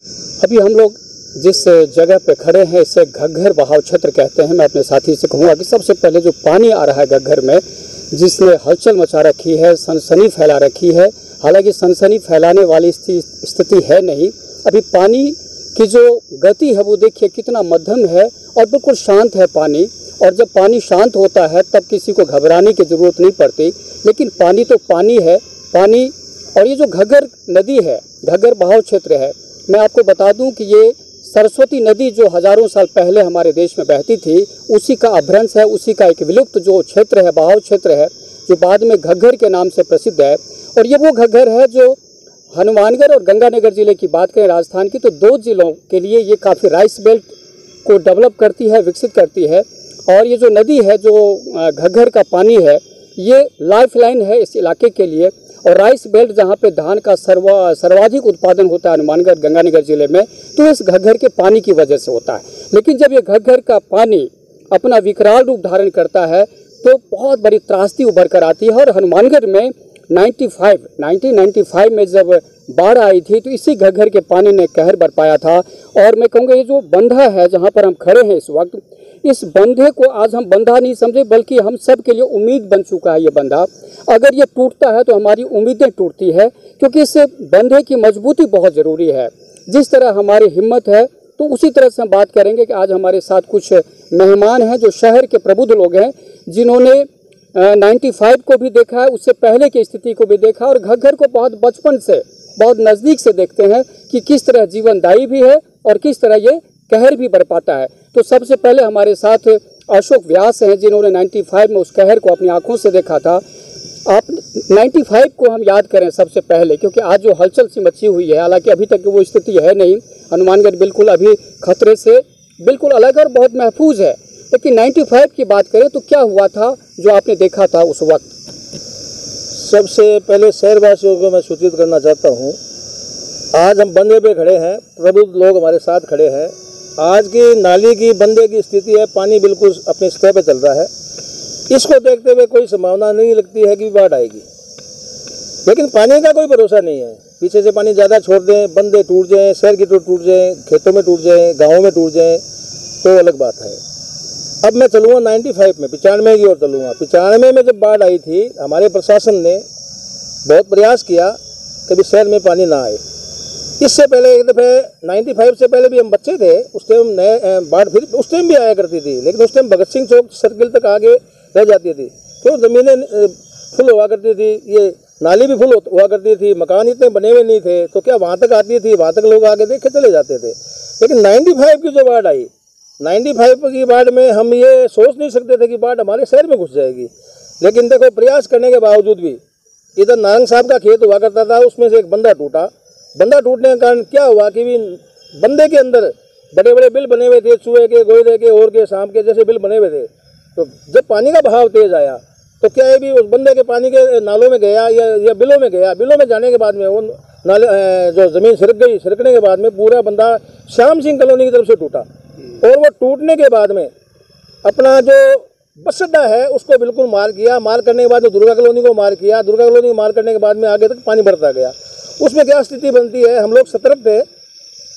अभी हम लोग जिस जगह पे खड़े हैं इसे घग्घर बहाव क्षेत्र कहते हैं। मैं अपने साथी से कहूँगा कि सबसे पहले जो पानी आ रहा है घग्घर में, जिसने हलचल मचा रखी है, सनसनी फैला रखी है, हालांकि सनसनी फैलाने वाली स्थिति है नहीं। अभी पानी की जो गति है वो देखिए कितना मध्यम है और बिल्कुल शांत है पानी। और जब पानी शांत होता है तब किसी को घबराने की ज़रूरत नहीं पड़ती, लेकिन पानी तो पानी है, पानी। और ये जो घग्घर नदी है, घग्घर बहाव क्षेत्र है, मैं आपको बता दूं कि ये सरस्वती नदी जो हज़ारों साल पहले हमारे देश में बहती थी, उसी का अभ्रंश है, उसी का एक विलुप्त जो क्षेत्र है, बहाव क्षेत्र है, जो बाद में घग्घर के नाम से प्रसिद्ध है। और ये वो घग्घर है जो हनुमानगढ़ और गंगानगर ज़िले की बात करें राजस्थान की, तो दो ज़िलों के लिए ये काफ़ी राइस बेल्ट को डेवलप करती है, विकसित करती है। और ये जो नदी है, जो घग्घर का पानी है, ये लाइफ लाइन है इस इलाके के लिए। और राइस बेल्ट जहाँ पे धान का सर्वाधिक उत्पादन होता है हनुमानगढ़ गंगानगर ज़िले में, तो इस घग्घर के पानी की वजह से होता है। लेकिन जब ये घग्घर का पानी अपना विकराल रूप धारण करता है तो बहुत बड़ी त्रासदी उभर कर आती है। और हनुमानगढ़ में 1995 में जब बाढ़ आई थी तो इसी घग्घर के पानी ने कहर बरपाया था। और मैं कहूँगा ये जो बंधा है जहाँ पर हम खड़े हैं इस वक्त, इस बंधे को आज हम बंधा नहीं समझे बल्कि हम सब के लिए उम्मीद बन चुका है ये बंधा। अगर ये टूटता है तो हमारी उम्मीदें टूटती है, क्योंकि इस बंधे की मजबूती बहुत ज़रूरी है। जिस तरह हमारी हिम्मत है तो उसी तरह से हम बात करेंगे कि आज हमारे साथ कुछ मेहमान हैं जो शहर के प्रबुद्ध लोग हैं, जिन्होंने 95 को भी देखा है, उससे पहले की स्थिति को भी देखा, और घग्घर को बहुत बचपन से बहुत नज़दीक से देखते हैं कि किस तरह जीवनदायी भी है और किस तरह ये कहर भी बरपाता है। तो सबसे पहले हमारे साथ अशोक व्यास हैं, जिन्होंने 95 में उस कहर को अपनी आंखों से देखा था। आप 95 को हम याद करें सबसे पहले, क्योंकि आज जो हलचल सी मची हुई है, हालांकि अभी तक वो स्थिति है नहीं, हनुमानगढ़ बिल्कुल अभी खतरे से बिल्कुल अलग और बहुत महफूज है। लेकिन 95 की बात करें तो क्या हुआ था जो आपने देखा था उस वक्त? सबसे पहले शहरवासियों को मैं सूचित करना चाहता हूँ, आज हम बंदे पे खड़े हैं, प्रबुद्ध लोग हमारे साथ खड़े हैं। आज की नाली की बंदे की स्थिति है, पानी बिल्कुल अपने सतह पे चल रहा है। इसको देखते हुए कोई संभावना नहीं लगती है कि बाढ़ आएगी, लेकिन पानी का कोई भरोसा नहीं है। पीछे से पानी ज़्यादा छोड़ दें, बंदे टूट जाएं, शहर की टूट जाएं, खेतों में टूट जाएं, गाँवों में टूट जाएं, तो अलग बात है। अब मैं चलूँगा 95 में, 95 की ओर चलूँगा। 95 में जब बाढ़ आई थी, हमारे प्रशासन ने बहुत प्रयास किया कि शहर में पानी ना आए। इससे पहले एक दफ़े 95 से पहले भी हम बच्चे थे, उस टाइम नए बाढ़ फिर उस टाइम भी आया करती थी, लेकिन उस टाइम भगत सिंह चौक सर्किल तक आगे रह जाती थी, तो ज़मीनें फुल हुआ करती थी, ये नाली भी फुल हुआ करती थी, मकान इतने बने हुए नहीं थे, तो क्या वहाँ तक आती थी, वहाँ तक लोग आगे देख के चले जाते थे। लेकिन 95 की जो बाढ़ आई, 95 की बाढ़ में हम ये सोच नहीं सकते थे कि बाढ़ हमारे शहर में घुस जाएगी। लेकिन देखो, प्रयास करने के बावजूद भी इधर नारंग साहब का खेत हुआ करता था, उसमें से एक बंदा टूटा। बंदा टूटने के कारण क्या हुआ कि भी बंदे के अंदर बड़े बड़े बिल बने हुए थे, चूहे के, गोयदे के, और के, सांप के जैसे बिल बने हुए थे। तो जब पानी का बहाव तेज आया तो क्या है भी उस बंदे के पानी के नालों में गया या बिलों में गया। बिलों में जाने के बाद में वो नाले जो ज़मीन सिरक गई, सिरकने के बाद में पूरा बंदा श्याम सिंह कॉलोनी की तरफ से टूटा। और वो टूटने के बाद में अपना जो बस अड्डा है उसको बिल्कुल मार किया। मार करने के बाद में दुर्गा कॉलोनी को मार किया। दुर्गा कॉलोनी को मार करने के बाद में आगे तक पानी बढ़ता गया। उसमें क्या स्थिति बनती है, हम लोग सतर्क थे,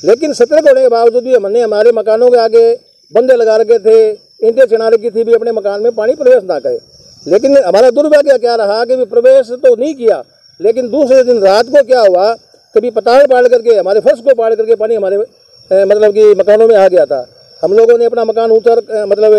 लेकिन सतर्क होने के बावजूद भी हमने हमारे मकानों के आगे बंदे लगा रखे थे, ईंटें चढ़ा रखी थी भी अपने मकान में पानी प्रवेश ना करे। लेकिन हमारा दुर्भाग्य क्या रहा कि भी प्रवेश तो नहीं किया, लेकिन दूसरे दिन रात को क्या हुआ, कभी पताल पाड़ करके हमारे फर्श को पाड़ करके पानी हमारे मतलब कि मकानों में आ गया था। हम लोगों ने अपना मकान ऊंचा मतलब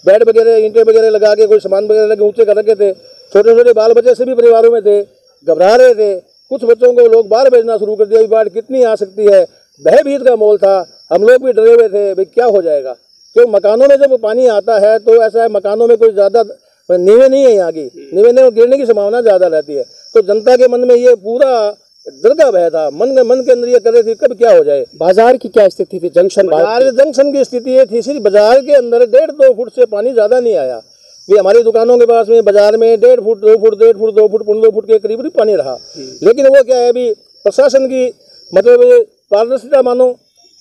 बेड वगैरह, ईंटें वगैरह लगा के, कोई सामान वगैरह लगे ऊँचे कर रखे थे। छोटे छोटे बाल बच्चे सभी परिवारों में थे, घबरा रहे थे। कुछ बच्चों को लोग बाहर भेजना शुरू कर दिया, बाढ़ कितनी आ सकती है, भयभीत का माहौल था। हम लोग भी डरे हुए थे भाई क्या हो जाएगा, क्योंकि मकानों में जब पानी आता है तो ऐसा है, मकानों में कोई ज़्यादा नींवें नहीं है, यहाँ की नींवें गिरने की संभावना ज़्यादा रहती है। तो जनता के मन में ये पूरा डर का भय था, मन के अंदर ये कर रही थी कब क्या हो जाए। बाजार की क्या स्थिति थी? जंक्शन की स्थिति ये थी, सिर्फ बाजार के अंदर 1.5-2 फुट से पानी ज़्यादा नहीं आया। भी हमारी दुकानों के पास में बाजार में 1.5 foot, 2 foot, 1.5 foot, 2 foot, 2 foot के करीब पानी रहा। लेकिन वो क्या है, अभी प्रशासन की मतलब पारदर्शिता मानो,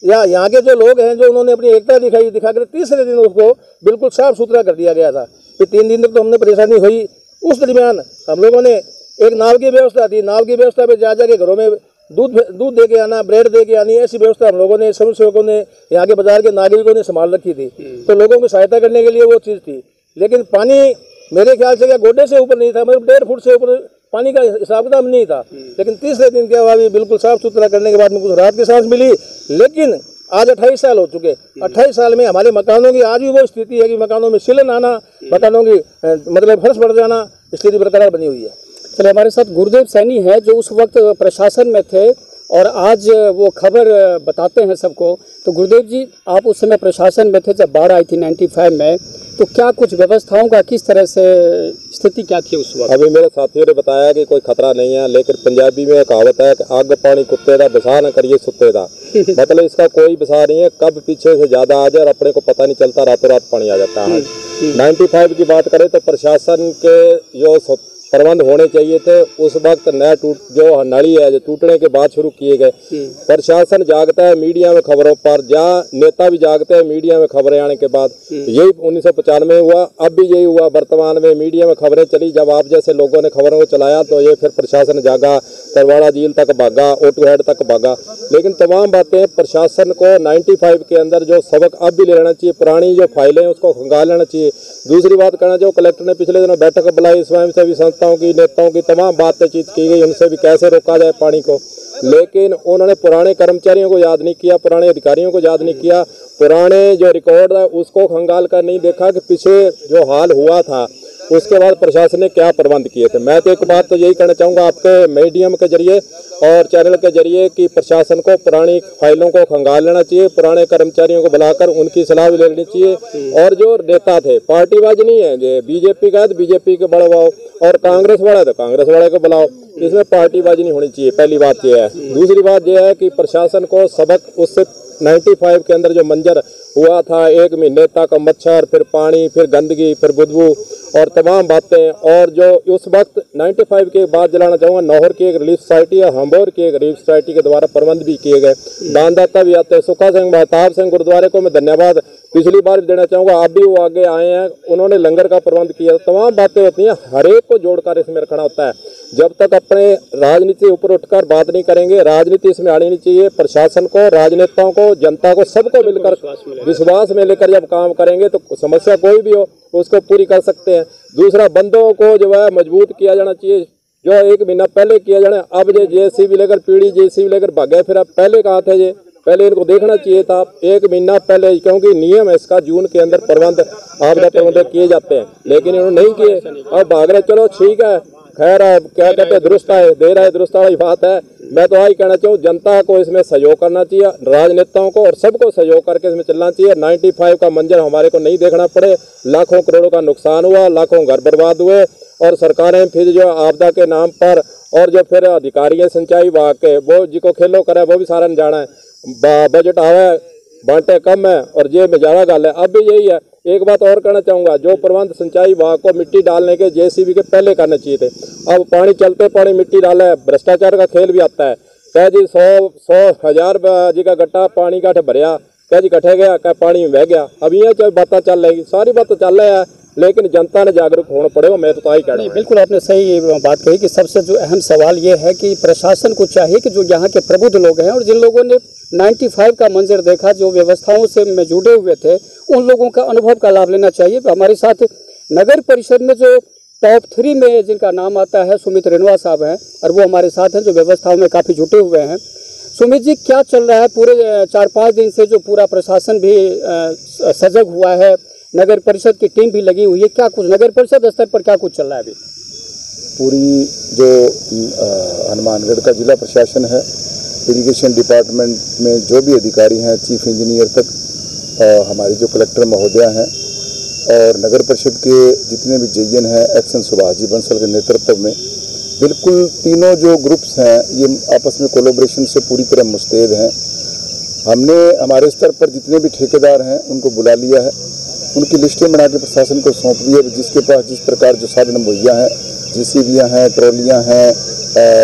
या यहाँ के जो लोग हैं जो उन्होंने अपनी एकता दिखा कर तीसरे दिन उसको बिल्कुल साफ सुथरा कर दिया गया था। फिर 3 दिन तक तो हमने परेशानी हुई। उस दरमियान हम लोगों ने एक नाव की व्यवस्था थी, नाव की व्यवस्था पे जा के घरों में दूध दे के आना, ब्रेड दे के आनी, ऐसी व्यवस्था हम लोगों ने, स्वयं सेवकों ने, यहाँ के बाजार के नागरिकों ने संभाल रखी थी। तो लोगों की सहायता करने के लिए वो चीज़ थी। लेकिन पानी मेरे ख्याल से क्या गोडे से ऊपर नहीं था, मतलब 1.5 फुट से ऊपर पानी का हिसाब किताब नहीं था। लेकिन तीसरे दिन क्या हुआ, बिल्कुल साफ सुथरा करने के बाद में कुछ राहत की सांस मिली। लेकिन आज 28 साल हो चुके, 28 साल में हमारे मकानों की आज भी वो स्थिति है कि मकानों में सिलन आना, मकानों की मतलब फर्श बढ़ जाना, स्थिति बरकरार बनी हुई है। चलिए, हमारे साथ गुरुदेव सैनी है जो उस वक्त प्रशासन में थे और आज वो खबर बताते हैं सबको। तो गुरुदेव जी, आप उस समय प्रशासन में थे जब बाढ़ आई थी 95 में, तो क्या कुछ व्यवस्थाओं का किस तरह से स्थिति क्या थी उस वक्त? अभी मेरे साथियों ने बताया कि कोई खतरा नहीं है, लेकिन पंजाबी में कहावत है कि आग पानी कुत्ते दा बसा न करिए सुत्ते दा। मतलब इसका कोई बसा नहीं है, कब पीछे से ज्यादा आ जाए और अपने को पता नहीं चलता, रातों रात पानी आ जाता है। 95 की बात करें तो प्रशासन के जो प्रबंध होने चाहिए थे उस वक्त नया जो नाली है जो टूटने के बाद शुरू किए गए। प्रशासन जागता है मीडिया में खबरों पर, जहाँ नेता भी जागते हैं मीडिया में खबरें आने के बाद। यही 1995 में हुआ, अब भी यही हुआ। वर्तमान में मीडिया में खबरें चली, जब आप जैसे लोगों ने खबरों को चलाया तो ये फिर प्रशासन जागा, तरवाड़ा झील तक भागा, ऑटो हेड तक भागा। लेकिन तमाम बातें प्रशासन को 95 के अंदर जो सबक अब भी लेना चाहिए, पुरानी जो फाइलें उसको खंगाल लेना चाहिए। दूसरी बात कहना जो कलेक्टर ने पिछले दिनों बैठक बुलाई, स्वयंसेवी संस्थाओं की, नेताओं की तमाम बातचीत की गई, उनसे भी कैसे रोका जाए पानी को। लेकिन उन्होंने पुराने कर्मचारियों को याद नहीं किया, पुराने अधिकारियों को याद नहीं किया, पुराने जो रिकॉर्ड है उसको खंगाल कर नहीं देखा कि पीछे जो हाल हुआ था उसके बाद प्रशासन ने क्या प्रबंध किए थे। मैं तो एक बात तो यही कहना चाहूँगा आपके मीडियम के जरिए और चैनल के जरिए कि प्रशासन को पुरानी फाइलों को खंगाल लेना चाहिए, पुराने कर्मचारियों को बुलाकर उनकी सलाह भी लेनी चाहिए। और जो नेता थे, पार्टीबाज नहीं है, जो बीजेपी का है तो बीजेपी को बढ़वाओ और कांग्रेस वाला है तो कांग्रेस वाले को बुलाओ, इसमें पार्टीबाजी नहीं होनी चाहिए। पहली बात यह है। दूसरी बात यह है कि प्रशासन को सबक उससे 95 के अंदर जो मंजर हुआ था, 1 महीने तक मच्छर, फिर पानी, फिर गंदगी, फिर बदबू और तमाम बातें, और जो उस वक्त 95 के बाद जलाना चाहूँगा, नौहर की एक रिलीफ सोसाइटी है, हम्बोर की एक रिलीफ सोसाइटी के द्वारा प्रबंध भी किए गए। दानदाता भी आते हैं, सुखा सिंह महताब सिंह गुरुद्वारे को मैं धन्यवाद पिछली बार भी देना चाहूँगा, अब भी वो आगे आए हैं, उन्होंने लंगर का प्रबंध किया। तमाम बातें होती हैं, हर एक को जोड़कर इसमें रखना होता है। जब तक अपने राजनीति ऊपर उठकर बात नहीं करेंगे, राजनीति इसमें आनी नहीं चाहिए। प्रशासन को, राजनेताओं को, जनता को, सबको मिलकर विश्वास में लेकर जब काम करेंगे तो समस्या कोई भी हो उसको पूरी कर सकते हैं। दूसरा, बंदों को जो है मजबूत किया जाना चाहिए, जो 1 महीना पहले किया जाना। अब जो जेसीबी लेकर पीढ़ी जेसीबी लेकर भागे, फिर अब पहले कहा था ये, पहले इनको देखना चाहिए था 1 महीना पहले, क्योंकि नियम है इसका, जून के अंदर प्रबंध आपदा प्रबंधन किए जाते हैं, लेकिन इन्होंने नहीं किए। अब भाग रहे, चलो ठीक है, खैर क्या कहते हैं, दुरुस्त है, दे रहा है, दुरुस्त वाली बात है। मैं तो यही कहना चाहूँ, जनता को इसमें सहयोग करना चाहिए, राजनेताओं को और सबको सहयोग करके इसमें चलना चाहिए। 95 का मंजर हमारे को नहीं देखना पड़े, लाखों करोड़ों का नुकसान हुआ, लाखों घर बर्बाद हुए, और सरकारें फिर जो आपदा के नाम पर और जो फिर अधिकारी है सिंचाई विभाग के, वो जिको खेलो करे वो भी सारा न जाना है, बजट आवे बांटे कम है और जेब में ज़्यादा गल है। अब भी यही है। एक बात और कहना चाहूँगा, जो प्रबंध सिंचाई विभाग को मिट्टी डालने के जेसीबी के पहले करने चाहिए थे, अब पानी चलते पानी मिट्टी डाले, भ्रष्टाचार का खेल भी आता है। कह जी 100,000 जी का गट्टा पानी का भरिया, कह जी कटे गया, कह पानी बह गया। अब ये बातें चल रही, सारी बातें चल रही है, लेकिन जनता ने जागरूक होना पड़ेगा। मैं तो यही कह रहा हूँ। बिल्कुल आपने सही बात कही कि सबसे जो अहम सवाल ये है कि प्रशासन को चाहिए कि जो यहाँ के प्रबुद्ध लोग हैं और जिन लोगों ने 95 का मंजर देखा, जो व्यवस्थाओं से में जुड़े हुए थे, उन लोगों का अनुभव का लाभ लेना चाहिए। हमारे साथ नगर परिषद में जो टॉप 3 में जिनका नाम आता है, सुमित रेणुआ साहब हैं और वो हमारे साथ हैं, जो व्यवस्थाओं में काफ़ी जुटे हुए हैं। सुमित जी, क्या चल रहा है? पूरे 4-5 दिन से जो पूरा प्रशासन भी सजग हुआ है, नगर परिषद की टीम भी लगी हुई है, क्या कुछ नगर परिषद स्तर पर क्या कुछ चल रहा है अभी? पूरी जो हनुमानगढ़ का जिला प्रशासन है, इरिगेशन डिपार्टमेंट में जो भी अधिकारी हैं, चीफ इंजीनियर तक, हमारी जो कलेक्टर महोदया हैं और नगर परिषद के जितने भी जेईएन हैं, एक्शन सुभाष जी बंसल के नेतृत्व में, बिल्कुल तीनों जो ग्रुप्स हैं ये आपस में कोलैबोरेशन से पूरी तरह मुस्तैद हैं। हमने हमारे स्तर पर जितने भी ठेकेदार हैं उनको बुला लिया है, उनकी लिस्टें बना के प्रशासन को सौंप दी है। जिसके पास जिस प्रकार जो साधन मुहैया हैं, जेसीबियाँ हैं, ट्रॉलियाँ हैं,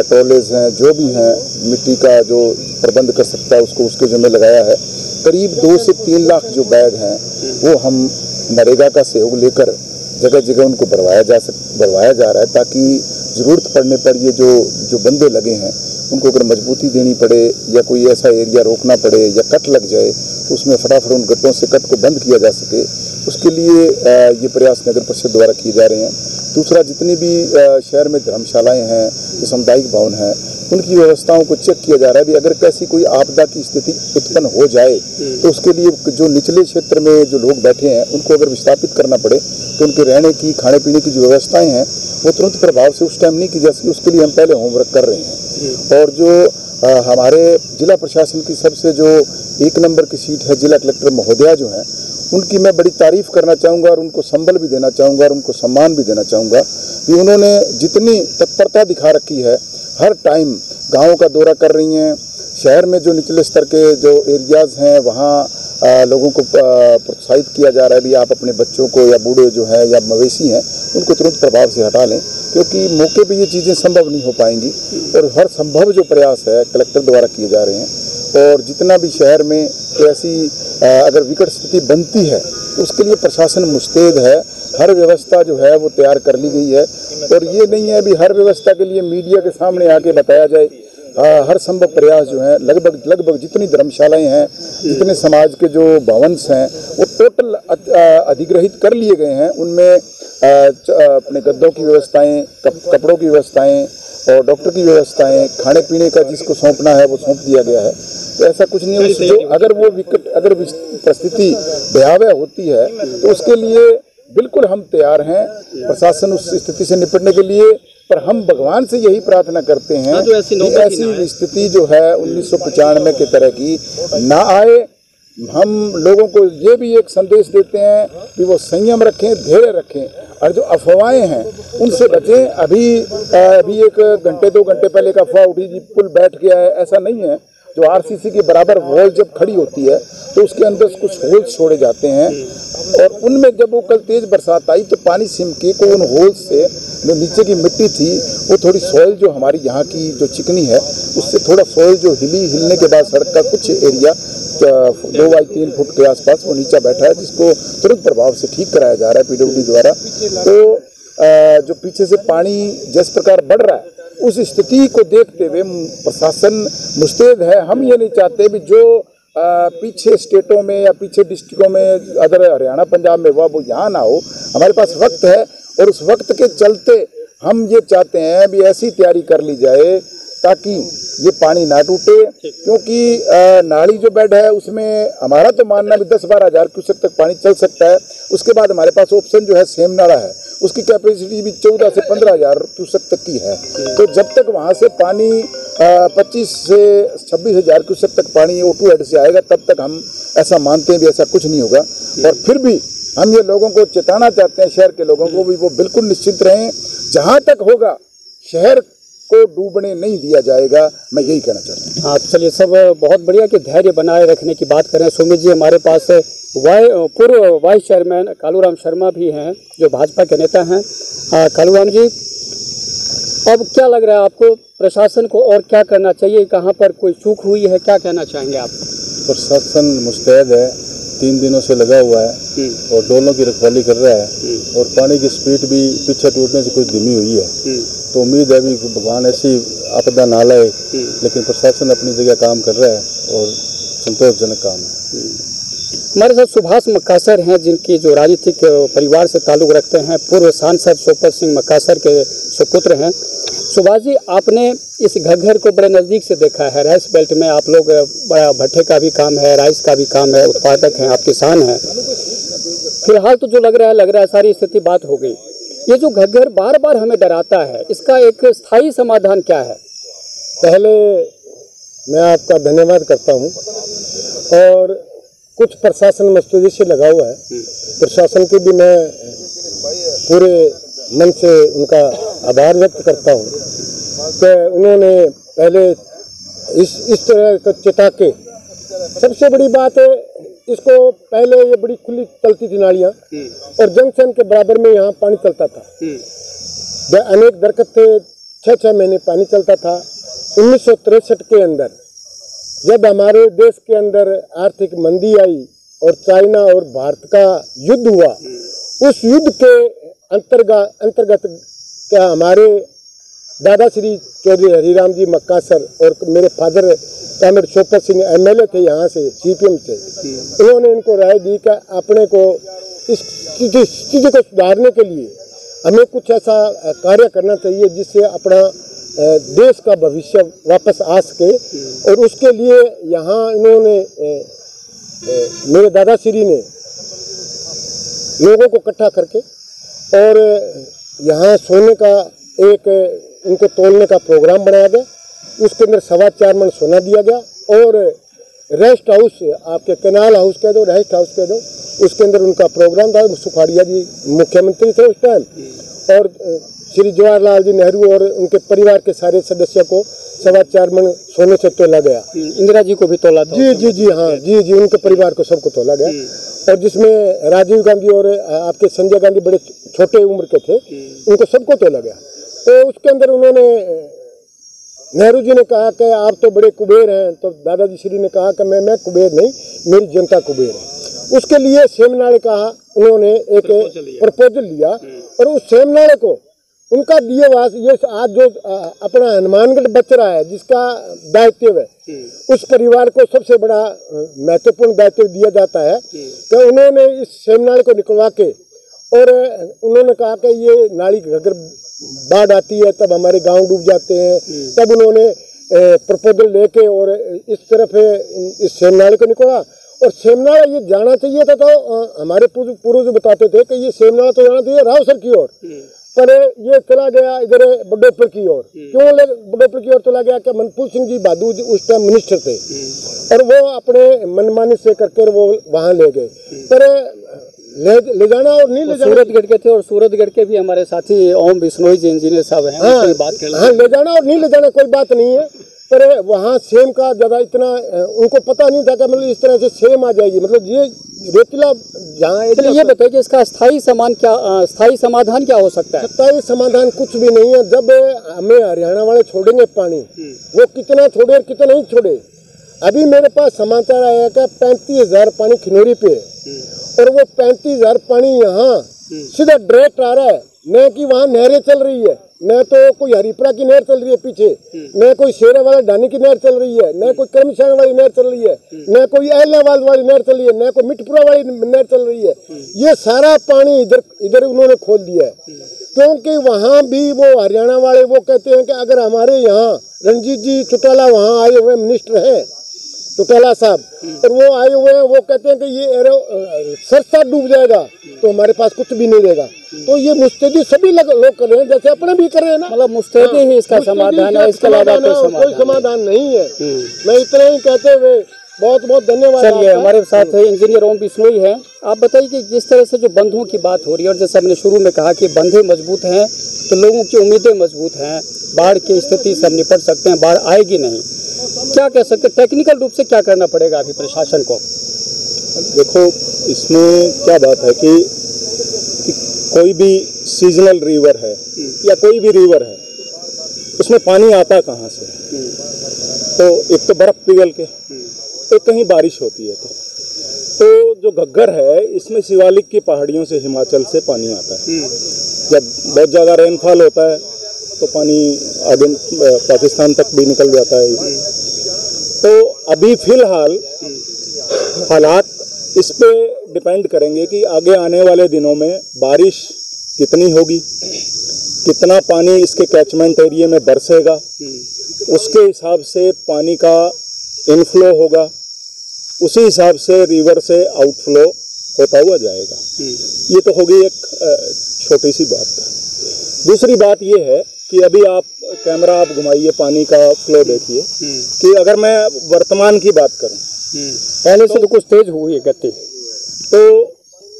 ट्रॉलेज हैं, जो भी हैं, मिट्टी का जो प्रबंध कर सकता है उसको उसके जिम्मे लगाया है। करीब 2 से 3 लाख जो बैग हैं वो हम नरेगा का सहयोग लेकर जगह जगह उनको भरवाया जा रहा है, ताकि ज़रूरत पड़ने पर ये जो बंदे लगे हैं उनको अगर मजबूती देनी पड़े या कोई ऐसा एरिया रोकना पड़े या कट लग जाए तो उसमें फटाफट उन गड्ढों से कट को बंद किया जा सके, उसके लिए ये प्रयास नगर परिषद द्वारा किए जा रहे हैं। दूसरा, जितनी भी शहर में धर्मशालाएं हैं, जो सामुदायिक भवन हैं, उनकी व्यवस्थाओं को चेक किया जा रहा है। भी अगर कैसी कोई आपदा की स्थिति उत्पन्न हो जाए तो उसके लिए जो निचले क्षेत्र में जो लोग बैठे हैं उनको अगर विस्थापित करना पड़े तो उनके रहने की, खाने पीने की जो व्यवस्थाएं हैं वो तुरंत प्रभाव से उस टाइम नहीं की जा सकी। उसके लिए हम पहले होमवर्क कर रहे हैं। और जो हमारे जिला प्रशासन की सबसे जो 1 नंबर की सीट है, जिला कलेक्टर महोदया जो हैं, उनकी मैं बड़ी तारीफ करना चाहूँगा और उनको संबल भी देना चाहूँगा और उनको सम्मान भी देना चाहूँगा कि उन्होंने जितनी तत्परता दिखा रखी है, हर टाइम गाँव का दौरा कर रही हैं। शहर में जो निचले स्तर के जो एरियाज़ हैं वहाँ लोगों को प्रोत्साहित किया जा रहा है भी आप अपने बच्चों को या बूढ़े जो हैं या मवेशी हैं उनको तुरंत प्रभाव से हटा लें, क्योंकि मौके पे ये चीज़ें संभव नहीं हो पाएंगी। और हर संभव जो प्रयास है कलेक्टर द्वारा किए जा रहे हैं। और जितना भी शहर में ऐसी अगर विकट स्थिति बनती है तो उसके लिए प्रशासन मुस्तैद है। हर व्यवस्था जो है वो तैयार कर ली गई है। और ये नहीं है भी हर व्यवस्था के लिए मीडिया के सामने आके बताया जाए। हर संभव प्रयास जो है लगभग जितनी धर्मशालाएं हैं, जितने समाज के जो भवन्स हैं वो टोटल अधिग्रहित कर लिए गए हैं। उनमें अपने गद्दों की व्यवस्थाएं, कपड़ों की व्यवस्थाएं और डॉक्टर की व्यवस्थाएं, खाने पीने का जिसको सौंपना है वो सौंप दिया गया है। तो ऐसा कुछ नहीं है जो अगर परिस्थिति भयावह होती है तो उसके लिए बिल्कुल हम तैयार हैं, प्रशासन उस स्थिति से निपटने के लिए। पर हम भगवान से यही प्रार्थना करते हैं कि ऐसी स्थिति जो है 1995 के तरह की ना आए। हम लोगों को ये भी एक संदेश देते हैं कि वो संयम रखें, धैर्य रखें और जो अफवाहें हैं उनसे बचें। अभी 1 घंटे 2 घंटे पहले एक अफवाह उठी जी पुल बैठ गया है, ऐसा नहीं है। जो आरसीसी के बराबर वॉल जब खड़ी होती है तो उसके अंदर कुछ होल्स छोड़े जाते हैं और उनमें जब वो कल तेज बरसात आई तो पानी सिमके को उन होल्स से जो नीचे की मिट्टी थी वो थोड़ी सॉइल जो हमारी यहाँ की जो चिकनी है उससे थोड़ा सॉइल जो हिलने के बाद सड़क का कुछ एरिया 2 बाई 3 फुट के आसपास वो नीचा बैठा है, जिसको तुरंत प्रभाव से ठीक कराया जा रहा है पीडब्ल्यूडी द्वारा। तो जो पीछे से पानी जिस प्रकार बढ़ रहा है उस स्थिति को देखते हुए प्रशासन मुस्तैद है। हम ये नहीं चाहते भी जो पीछे स्टेटों में या पीछे डिस्ट्रिक्टों में अदर हरियाणा पंजाब में वो यहाँ ना हो। हमारे पास वक्त है और उस वक्त के चलते हम ये चाहते हैं भी ऐसी तैयारी कर ली जाए ताकि ये पानी ना टूटे, क्योंकि नाली जो बेड है उसमें हमारा तो मानना भी 10-12 हज़ार क्यूसेक तक पानी चल सकता है। उसके बाद हमारे पास ऑप्शन जो है सेम नाला है, उसकी कैपेसिटी भी 14 से 15 हज़ार क्यूसेक तक की है। तो जब तक वहाँ से पानी 25 से 26 हज़ार क्यूसेक तक पानी O2 हेड से आएगा तब तक हम ऐसा मानते हैं भी ऐसा कुछ नहीं होगा। और फिर भी हम ये लोगों को चेताना चाहते हैं, शहर के लोगों को भी वो बिल्कुल निश्चिंत रहें। जहाँ तक होगा शहर को डूबने नहीं दिया जाएगा, मैं यही कहना चाहता हूँ। हाँ, चलिए सब बहुत बढ़िया कि धैर्य बनाए रखने की बात करें। सुमित जी, हमारे पास पूर्व वाइस चेयरमैन कालूराम शर्मा भी हैं जो भाजपा के नेता हैं। कालूराम जी, अब क्या लग रहा है आपको प्रशासन को और क्या करना चाहिए? कहाँ पर कोई चूक हुई है, क्या कहना चाहेंगे आप? प्रशासन मुस्तैद है, 3 दिनों से लगा हुआ है और डोलों की रखवाली कर रहा है और पानी की स्पीड भी पीछे टूटने से कुछ धीमी हुई है। तो उम्मीद है भी भगवान ऐसी आपदा ना लाए, लेकिन प्रशासन अपनी जगह काम कर रहा है और संतोषजनक काम है। हमारे साथ सुभाष मक्कासर हैं जिनकी जो राजनीतिक परिवार से ताल्लुक़ रखते हैं, पूर्व सांसद सोपत सिंह मक्कासर के सुपुत्र हैं। सुभाष जी, आपने इस घग्घर को बड़े नज़दीक से देखा है। राइस बेल्ट में आप लोग बड़ा भट्टे का भी काम है, राइस का भी काम है, उत्पादक हैं, आप किसान हैं। फिलहाल तो जो लग रहा है सारी स्थिति बात हो गई। ये जो घग्घर बार बार हमें डराता है, इसका एक स्थायी समाधान क्या है? पहले मैं आपका धन्यवाद करता हूँ और कुछ प्रशासन मुस्तैदी से लगा हुआ है। प्रशासन के भी मैं पूरे मन से उनका आभार व्यक्त करता हूँ कि उन्होंने पहले इस तरह का चेता के। सबसे बड़ी बात है, इसको पहले ये बड़ी खुली चलती थी नालियाँ और जंक्शन के बराबर में यहाँ पानी चलता था। अनेक दरख्त थे, 6-6 महीने पानी चलता था। 1963 के अंदर जब हमारे देश के अंदर आर्थिक मंदी आई और चाइना और भारत का युद्ध हुआ, उस युद्ध के अंतर्गत क्या हमारे दादा श्री चौधरी हरिराम जी मक्कासर और मेरे फादर कामेड चोपर सिंह MLA थे यहाँ से, CPM से, उन्होंने इनको राय दी कि अपने को इस स्थिति को सुधारने के लिए हमें कुछ ऐसा कार्य करना चाहिए जिससे अपना देश का भविष्य वापस आ सके। और उसके लिए यहाँ इन्होंने मेरे दादाश्री ने लोगों को इकट्ठा करके और यहाँ सोने का एक उनको तोलने का प्रोग्राम बनाया गया। उसके अंदर 4.25 मन सोना दिया गया और रेस्ट हाउस, आपके कैनाल हाउस कह दो, रेस्ट हाउस कह दो, उसके अंदर उनका प्रोग्राम था। सुखाड़िया जी मुख्यमंत्री थे उस टाइम और श्री जवाहरलाल जी नेहरू और उनके परिवार के सारे सदस्यों को 4.25 मन सोने से तोला गया। इंदिरा जी को भी तोला था। जी हाँ, जी उनके परिवार को सबको तोला गया। और जिसमें राजीव गांधी और आपके संजय गांधी बड़े छोटे उम्र के थे, उनको सबको तोला गया। तो उसके अंदर उन्होंने नेहरू जी ने कहा कि आप तो बड़े कुबेर हैं, तो दादाजी श्री ने कहा कि मैं कुबेर नहीं, मेरी जनता कुबेर है। उसके लिए सेमनाड़े का उन्होंने एक प्रपोजल लिया और उस सेमनाड़े को उनका दिए वास ये आज जो अपना हनुमानगढ़ बच रहा है जिसका दायित्व है, उस परिवार को सबसे बड़ा महत्वपूर्ण दायित्व दिया जाता है कि उन्होंने इस सेमनाड़े को निकलवा के और उन्होंने कहा कि ये नाली अगर बाढ़ आती है तब हमारे गांव डूब जाते हैं, तब उन्होंने प्रपोजल लेके और इस तरफ इस सेमनाड़े को निकला। और सेमनाड़ा ये जाना चाहिए था, तो हमारे पूर्वज बताते थे कि ये सेमनाड़ा तो जाना चाहिए रावसर की ओर, पर ये चला गया इधर बडोपर की ओर। क्यों बडोपर की ओर चला गया? कि मनपुर सिंह जी बादू जी उस टाइम मिनिस्टर थे और वो अपने मनमानी से करके वो वहाँ ले गए। पर ले जाना और नहीं ले जाना, सूरतगढ़ के थे और सूरतगढ़ के भी हमारे साथी ओम बिश्नोई जी इंजीनियर साहब हैं। हाँ, ले जाना और नहीं ले जाना कोई बात नहीं है, पर वहाँ सेम का ज़्यादा इतना उनको पता नहीं था कि मतलब इस तरह से सेम आ जाएगी, मतलब ये रेतीला जहाँ। ये बताइए कि इसका स्थायी समाधान क्या हो सकता है? स्थायी समाधान कुछ भी नहीं है। जब हमें हरियाणा वाले छोड़ेंगे पानी, वो कितना छोड़े और कितना नहीं छोड़े। अभी मेरे पास समाचार आया कि 35,000 पानी खिनौरी पे है और वो 35,000 पानी यहाँ सीधा डायरेक्ट आ रहा है, न कि वहाँ नहरें चल रही है, न तो कोई हरिपुरा की नहर चल रही है पीछे, न कोई शेरे वाला ढानी की नहर चल रही है, न कोई करमशान वाली नहर चल रही है, न कोई एलनाबाद वाली नहर चल रही है, न कोई मिठपुरा वाली नहर चल रही है। ये सारा पानी इधर उन्होंने खोल दिया है, क्योंकि वहाँ भी वो हरियाणा वाले वो कहते हैं कि अगर हमारे यहाँ रणजीत जी चौटाला वहाँ आए हुए मिनिस्टर हैं, चौटाला साहब, और वो आए हुए हैं, वो कहते हैं कि ये सरसा डूब जाएगा तो हमारे पास कुछ भी नहीं रहेगा। तो ये मुस्तैदी सभी लोग कर रहे हैं, जैसे अपने भी कर रहे हैं ना, मतलब मुस्तैदी ही इसका समाधान है, इसके अलावा कोई समाधान नहीं है। मैं इतना ही कहते हुए बहुत बहुत धन्यवाद। चलिए, हमारे साथ इंजीनियर ओम बिश्नोई हैं। आप बताइए कि जिस तरह से जो बंधों की बात हो रही है और जैसे हमने शुरू में कहा कि बंधे मजबूत हैं तो लोगों की उम्मीदें मजबूत हैं, बाढ़ की स्थिति से हम निपट सकते हैं, बाढ़ आएगी नहीं, क्या कह सकते हैं? टेक्निकल रूप से क्या करना पड़ेगा अभी प्रशासन को? देखो, इसमें क्या बात है कि कोई भी सीजनल रिवर है या कोई भी रिवर है, उसमें पानी आता कहाँ से? तो एक तो बर्फ पिघल के, एक कहीं बारिश होती है। तो जो घग्गर है, इसमें शिवालिक की पहाड़ियों से, हिमाचल से पानी आता है। जब बहुत ज़्यादा रेनफॉल होता है तो पानी आगे पाकिस्तान तक भी निकल जाता है। तो अभी फिलहाल हालात इस पे डिपेंड करेंगे कि आगे आने वाले दिनों में बारिश कितनी होगी, कितना पानी इसके कैचमेंट एरिया में बरसेगा, उसके हिसाब से पानी का इनफ्लो होगा, उसी हिसाब से रिवर से आउटफ्लो होता हुआ जाएगा। ये तो होगी एक छोटी सी बात। दूसरी बात ये है कि अभी आप कैमरा आप घुमाइए, पानी का फ्लो देखिए कि अगर मैं वर्तमान की बात करूं, पहले से तो कुछ तेज हुई है गति, तो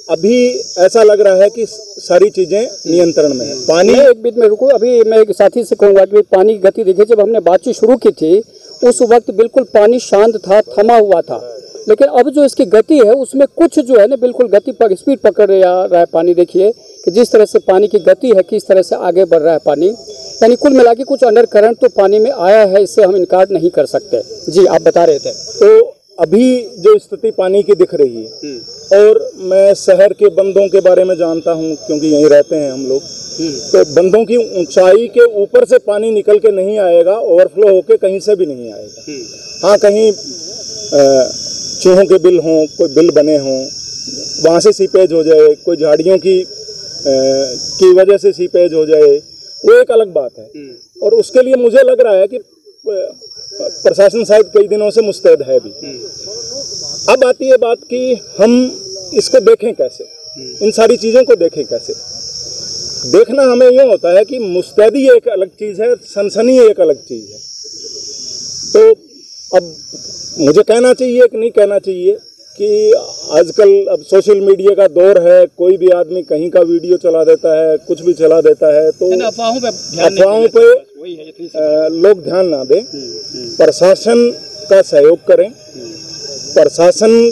अभी ऐसा लग रहा है कि सारी चीजें नियंत्रण में है। पानी एक बीच में रुको, अभी मैं एक साथी से कहूँगा कि पानी की गति देखिए, जब हमने बातचीत शुरू की थी उस वक्त बिल्कुल पानी शांत था, थमा हुआ था, लेकिन अब जो इसकी गति है उसमें कुछ जो है ना बिल्कुल गति पर स्पीड पकड़ रहा है पानी। देखिए कि जिस तरह से पानी की गति है, किस तरह से आगे बढ़ रहा है पानी, यानी कुल मिला के कुछ अंडर करंट तो पानी में आया है, इससे हम इनकार नहीं कर सकते। जी, आप बता रहे थे। तो अभी जो स्थिति पानी की दिख रही है, और मैं शहर के बंदों के बारे में जानता हूँ क्योंकि यहीं रहते हैं हम लोग, तो बंदों की ऊंचाई के ऊपर से पानी निकल के नहीं आएगा, ओवरफ्लो होके कहीं से भी नहीं आएगा। हाँ, कहीं चूहों के बिल हों, कोई बिल बने हों, वहाँ से सीपेज हो जाए, कोई झाड़ियों की वजह से सीपेज हो जाए, वो एक अलग बात है। और उसके लिए मुझे लग रहा है कि प्रशासन शायद कई दिनों से मुस्तैद है भी। अब आती है बात कि हम इसको देखें कैसे, इन सारी चीज़ों को देखें कैसे। देखना हमें यूँ होता है कि मुस्तैदी एक अलग चीज़ है, सनसनी एक अलग चीज़ है। तो अब मुझे कहना चाहिए कि नहीं कहना चाहिए कि आजकल अब सोशल मीडिया का दौर है, कोई भी आदमी कहीं का वीडियो चला देता है, कुछ भी चला देता है, तो अफवाहों पे लोग ध्यान ना दें, प्रशासन का सहयोग करें, प्रशासन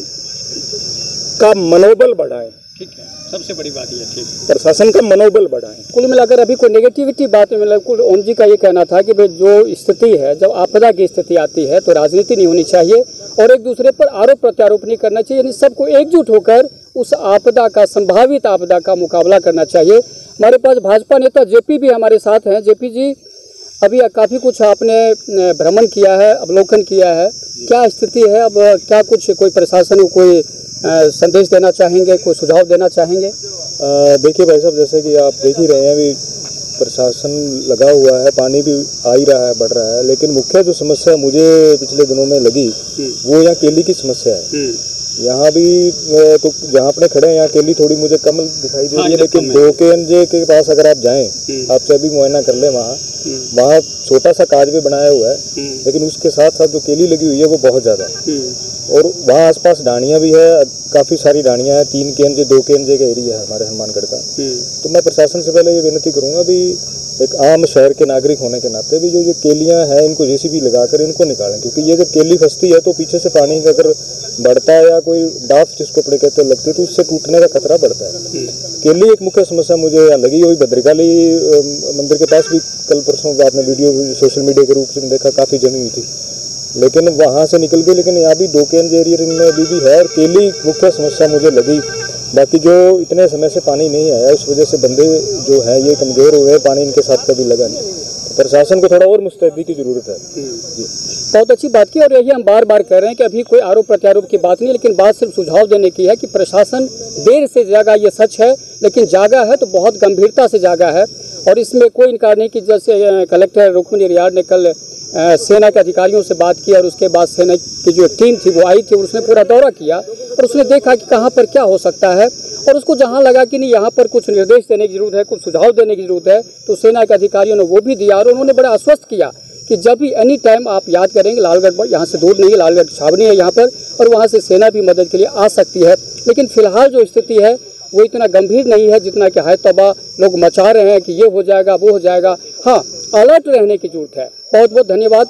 का मनोबल बढ़ाएं। ठीक है, सबसे बड़ी बात ये ठीक है, प्रशासन का मनोबल बढ़ाएं। कुल मिलाकर अभी कोई नेगेटिविटी बात में मतलब कुल ओम जी का ये कहना था कि भाई जो स्थिति है, जब आपदा की स्थिति आती है तो राजनीति नहीं होनी चाहिए और एक दूसरे पर आरोप प्रत्यारोप नहीं करना चाहिए, यानी सबको एकजुट होकर उस आपदा का, संभावित आपदा का मुकाबला करना चाहिए। हमारे पास भाजपा नेता जेपी भी हमारे साथ हैं। जेपी जी, अभी काफ़ी कुछ आपने भ्रमण किया है, अवलोकन किया है, क्या स्थिति है अब, क्या कुछ कोई प्रशासन को कोई संदेश देना चाहेंगे, कोई सुझाव देना चाहेंगे? देखिए भाई साहब, जैसे कि आप देख ही रहे हैं, अभी प्रशासन लगा हुआ है, पानी भी आ ही रहा है, बढ़ रहा है, लेकिन मुख्य जो समस्या मुझे पिछले दिनों में लगी वो यहाँ केली की समस्या है। यहाँ भी तो जहाँ अपने खड़े हैं यहाँ केली थोड़ी मुझे कम दिखाई दे रही है, लेकिन 2 KNJ के पास अगर आप जाएं, आपसे अभी मुआयना कर लें, वहाँ छोटा सा काज भी बनाया हुआ है, लेकिन उसके साथ साथ जो केली लगी हुई है वो बहुत ज़्यादा है। और वहाँ आसपास डाणियाँ भी है, काफ़ी सारी डाणियाँ हैं, 3 KNJ 2 KNJ का एरिया है हमारे हनुमानगढ़ का। तो मैं प्रशासन से पहले ये विनती करूँगा भी एक आम शहर के नागरिक होने के नाते भी जो ये केलियाँ हैं इनको JCB लगाकर इनको निकालें, क्योंकि ये जब केली फंसती है तो पीछे से पानी का अगर बढ़ता है या कोई डाफ जिसको अपने कहते हैं लगती है तो उससे टूटने का खतरा बढ़ता है। केली एक मुख्य समस्या मुझे यहाँ लगी हुई। भद्रकाली मंदिर के पास भी कल परसों आपने वीडियो सोशल मीडिया के रूप से देखा, काफ़ी जमी हुई थी, लेकिन वहाँ से निकल गई, लेकिन यहाँ भी 2 KNJ एरिया में अभी भी है। और केली मुख्य समस्या मुझे लगी। बाकी जो इतने समय से पानी नहीं आया उस वजह से बंदे जो है ये कमज़ोर हुए हैं, पानी इनके साथ कभी लगा नहीं। तो प्रशासन को थोड़ा और मुस्तैदी की ज़रूरत है। जी, बहुत अच्छी बात की। और यही हम बार बार कह रहे हैं कि अभी कोई आरोप प्रत्यारोप की बात नहीं, लेकिन बात सिर्फ सुझाव देने की है कि प्रशासन देर से जागा, ये सच है, लेकिन जागा है तो बहुत गंभीरता से जागा है। और इसमें कोई इनकार नहीं कि जैसे कलेक्टर रुक्मणी रियाड़ ने कल सेना के अधिकारियों से बात की और उसके बाद सेना की जो टीम थी वो आई थी और उसने पूरा दौरा किया और उसने देखा कि कहाँ पर क्या हो सकता है, और उसको जहाँ लगा कि नहीं यहाँ पर कुछ निर्देश देने की जरूरत है, कुछ सुझाव देने की जरूरत है, तो सेना के अधिकारियों ने वो भी दिया। और उन्होंने बड़ा आश्वस्त किया कि जब भी एनी टाइम आप याद करेंगे, लालगढ़ यहाँ से दूर नहीं है, लालगढ़ छावनी है यहाँ पर, और वहाँ से सेना भी मदद के लिए आ सकती है। लेकिन फिलहाल जो स्थिति है वो इतना गंभीर नहीं है जितना कि हाय तौबा लोग मचा रहे हैं कि ये हो जाएगा, वो हो जाएगा। हाँ, अलर्ट रहने की जरूरत है। बहुत बहुत धन्यवाद।